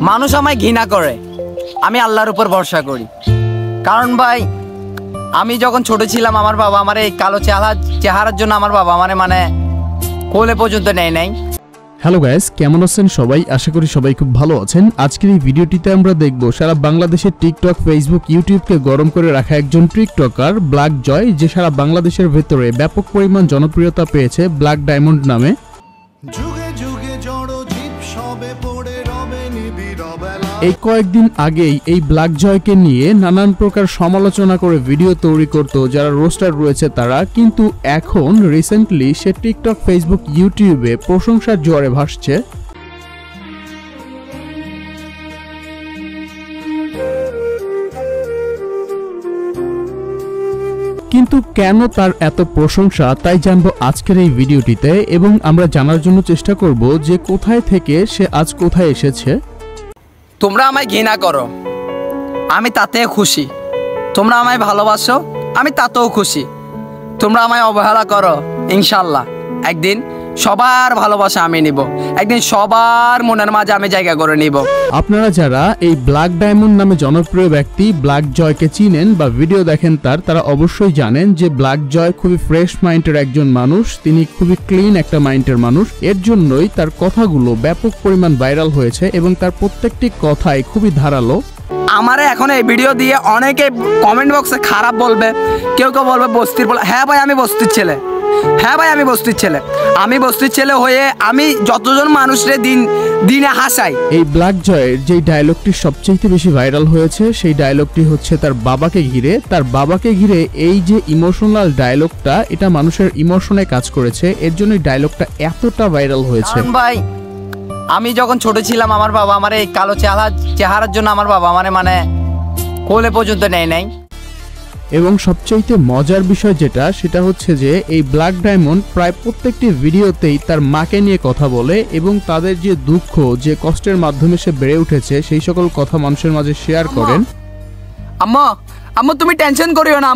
মানুষ আমায় ঘৃণা করে, আমি আল্লাহর উপর ভরসা করি। কারণ ভাই আমি যখন ছোট ছিলাম আমার বাবা আমার এই কালো চেহারার জন্য আমার বাবা মানে কোলে পর্যন্ত নেয় নাই। হ্যালো গাইস, কেমন আছেন সবাই? আশা করি সবাই খুব ভালো আছেন। আজকের এই ভিডিওটিতে আমরা দেখব সারা বাংলাদেশের টিকটক, ফেসবুক, ইউটিউবকে গরম করে রাখা একজন টিকটকার ব্ল্যাক জয়, যে সারা বাংলাদেশের ভেতরে ব্যাপক পরিমাণ জনপ্রিয়তা পেয়েছে ব্ল্যাক ডায়মন্ড নামে। এই কয়েকদিন আগেই এই ব্ল্যাক জয়কে নিয়ে নানান প্রকার সমালোচনা করে ভিডিও তৈরি করত যারা রোস্টার রয়েছে তারা, কিন্তু এখন রিসেন্টলি সে টিকটক, ফেসবুক, ইউটিউবে প্রশংসার জোয়ারে ভাসছে। কিন্তু কেন তার এত প্রশংসা তাই জানবো আজকের এই ভিডিওটিতে, এবং আমরা জানার জন্য চেষ্টা করব যে কোথায় থেকে সে আজ কোথায় এসেছে। তোমরা আমায় ঘৃণা করো, আমি তাতে খুশি। তোমরা আমায় ভালোবাসো, আমি তাতেও খুশি। তোমরা আমায় অবহেলা করো, ইনশাল্লাহ একদিন সবার ভালোবাসা আমি নিব, একদিন সবার মনের মাঝে আমি জায়গা করে নিব। আপনারা যারা এই ব্ল্যাক ডায়মন্ড নামে জনপ্রিয় ব্যক্তি ব্ল্যাক জয়কে চিনেন বা ভিডিও দেখেন তারা অবশ্যই জানেন যে ব্ল্যাক জয় খুবই ফ্রেশ মাইন্ডের একজন মানুষ। তিনি খুবই ক্লিন একটা মাইন্ডের মানুষ। এর জন্যই তার কথাগুলো ব্যাপক পরিমাণ ভাইরাল হয়েছে এবং তার প্রত্যেকটি কথাই খুবই ধারালো। আমারে এখন এই ভিডিও দিয়ে অনেকে কমেন্ট বক্সে খারাপ বলবে, কেউ কেউ বলবে বস্তির বলে। হ্যাঁ ভাই আমি বস্তির ছেলে, হ্যাঁ ভাই আমি বস্তির ছেলে। আমি বস্তির ছেলে হয়ে আমি যতজন মানুষরে দিনে হাসাই। এই ব্ল্যাক জয়ের যে ডায়লগটি সবচেয়ে বেশি ভাইরাল হয়েছে সেই ডায়লগটি হচ্ছে তার বাবাকে ঘিরে। তার বাবাকে ঘিরে এই যে ইমোশনাল ডায়লগটা, এটা মানুষের ইমোশনে কাজ করেছে, এর জন্য ডায়লগটা এতটা ভাইরাল হয়েছে। ভাই আমি যখন ছোট ছিলাম আমার বাবা আমার এই কালো চেহারার জন্য আমার বাবা মানে কোলে পর্যন্ত নেয় নাই। এবং সবচাইতে মজার বিষয় যেটা, সেটা হচ্ছে যে এই ব্ল্যাক ডায়মন্ড প্রায় প্রত্যেকটি ভিডিওতেই তার মাকে নিয়ে কথা বলে এবং তাদের যে দুঃখ, যে কষ্টের মাধ্যমে সে বেড়ে উঠেছে সেই সকল কথা মানুষের মাঝে শেয়ার করেন। আম্মু তুমি টেনশন করিও না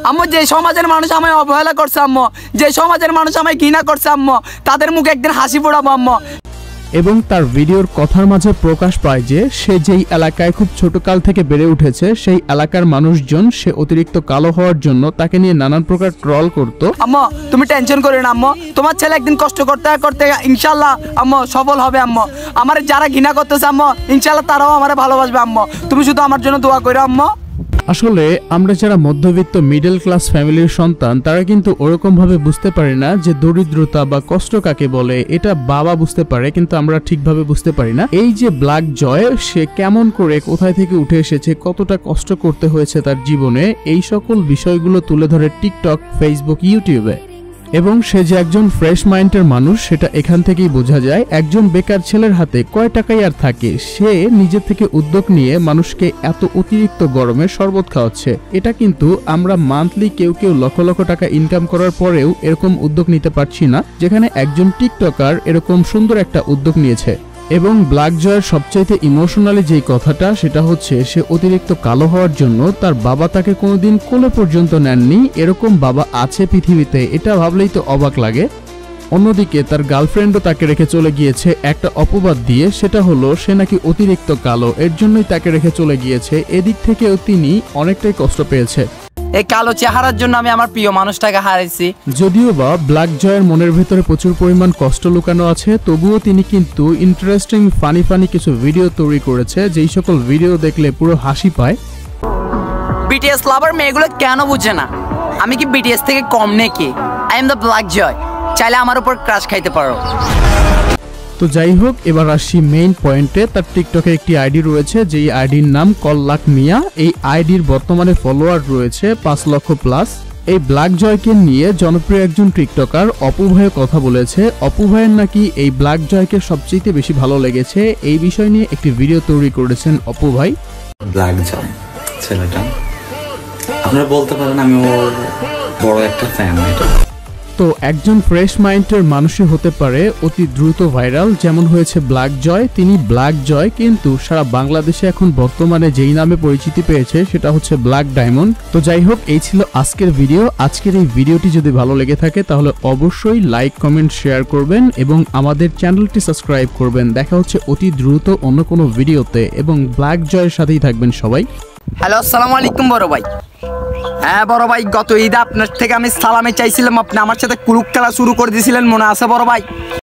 আম্মু যে সমাজের মানুষ আমায় অবহেলা করছে আম্মু, যে সমাজের মানুষ আমায় ঘৃণা করছে আম্মু, তাদের মুখে একদিন হাসি ফোড়াবো আম্মু। এবং তার ভিডিওর কথার মাঝে প্রকাশ পায় যে সে যেই এলাকায় খুব ছোটকাল থেকে বেড়ে উঠেছে সেই এলাকার মানুষজন সে অতিরিক্ত কালো হওয়ার জন্য তাকে নিয়ে নানান প্রকার ট্রল করত। আম্মু তুমি টেনশন করিও না আম্মু, তোমার ছেলে একদিন কষ্ট করতে করতে ইনশাল্লাহ আম্মু সফল হবে আম্মু। আমার যারা ঘৃণা করতেছে আম্মু ইনশাল্লাহ তারাও আমারে ভালোবাসবে আম্মু। তুমি শুধু আমার জন্য দোয়া করো আম্মু। আসলে আমরা যারা মধ্যবিত্ত মিডল ক্লাস ফ্যামিলির সন্তান তারা কিন্তু ওরকম ভাবে বুঝতে পারি না যে দরিদ্রতা বা কষ্ট কাকে বলে। এটা বাবা বুঝতে পারে কিন্তু আমরা ঠিকভাবে বুঝতে পারি না। এই যে ব্ল্যাক জয়, সে কেমন করে কোথায় থেকে উঠে এসেছে, কতটা কষ্ট করতে হয়েছে তার জীবনে, এই সকল বিষয়গুলো তুলে ধরে টিকটক, ফেসবুক, ইউটিউবে। এবং সে যে একজন ফ্রেশ মাইন্ডের মানুষ সেটা এখান থেকেই বোঝা যায়। একজন বেকার ছেলের হাতে কয় টাকাই আর থাকে, সে নিজে থেকে উদ্যোগ নিয়ে মানুষকে এত অতিরিক্ত গরমে শরবত খাওয়াচ্ছে। এটা কিন্তু আমরা মান্থলি কেউ লক্ষ লক্ষ টাকা ইনকাম করার পরেও এরকম উদ্যোগ নিতে পারছি না, যেখানে একজন টিকটকার এরকম সুন্দর একটা উদ্যোগ নিয়েছে। এবং ব্ল্যাক জয়ের সবচাইতে ইমোশনালি যেই কথাটা, সেটা হচ্ছে সে অতিরিক্ত কালো হওয়ার জন্য তার বাবা তাকে কোনোদিন কোলে পর্যন্ত নেননি। এরকম বাবা আছে পৃথিবীতে, এটা ভাবলেই তো অবাক লাগে। অন্যদিকে তার গার্লফ্রেন্ডও তাকে রেখে চলে গিয়েছে একটা অপবাদ দিয়ে, সেটা হলো সে নাকি অতিরিক্ত কালো, এর জন্যই তাকে রেখে চলে গিয়েছে। এদিক থেকেও তিনি অনেকটাই কষ্ট পেয়েছে। এই কালো চেহারার জন্য আমি আমার প্রিয় মানুষটাকে হারাইছি। যদিও বা ব্ল্যাক জয়ের মনের ভেতরে প্রচুর পরিমাণ কষ্ট লুকানো আছে, তবুও তিনি কিন্তু ইন্টারেস্টিং ফানি কিছু ভিডিও তৈরি করেছে, যেই সকল ভিডিও দেখলে পুরো হাসি পায়। বিটিএস লাভার মেয়েগুলো কেন বুঝে না আমি কি বিটিএস থেকে কম নাকি? আই এম দ্য ব্ল্যাক জয়, চাইলে আমার উপর ক্রাশ খাইতে পারো। তো যাই হোক, এবার আসি মেইন পয়েন্টে। তার টিকটকে একটি আইডি রয়েছে যেই আইডির নাম কল্লাক মিয়া। এই আইডির বর্তমানে ফলোয়ার রয়েছে 5 লক্ষ প্লাস। এই ব্ল্যাক জয়কে নিয়ে জনপ্রিয় একজন টিকটকার অপু ভাই কথা বলেছে। অপু ভাইয়ের নাকি এই ব্ল্যাক জয়কে সবচেয়ে বেশি ভালো লেগেছে। এই বিষয় নিয়ে একটি ভিডিও তৈরি করেছেন অপু ভাই। ব্ল্যাক জয় ছেলেটা আপনারা বলতে পারেন আমি ওর বড় একটা ফ্যান। তো একজন ফ্রেশ মাইন্ডের মানুষই হতে পারে অতি দ্রুত ভাইরাল, যেমন হয়েছে ব্ল্যাক জয়। তিনি ব্ল্যাক জয়, কিন্তু সারা বাংলাদেশে এখন বর্তমানে যেই নামে পরিচিতি পেয়েছে সেটা হচ্ছে ব্ল্যাক ডায়মন্ড। তো যাই হোক, এই ছিল আজকের ভিডিও। আজকের এই ভিডিওটি যদি ভালো লেগে থাকে তাহলে অবশ্যই লাইক, কমেন্ট, শেয়ার করবেন এবং আমাদের চ্যানেলটি সাবস্ক্রাইব করবেন। দেখা হচ্ছে অতি দ্রুত অন্য কোনো ভিডিওতে, এবং ব্ল্যাক জয়ের সাথেই থাকবেন সবাই। হ্যালো, আসসালামু আলাইকুম বড় ভাই। হ্যাঁ বড় ভাই, গত ঈদে আপনার থেকে আমি সালামে চাইছিলাম, আপনি আমার সাথে কুলুক খেলা শুরু করে দিয়েছিলেন, মনে আছে বড় ভাই?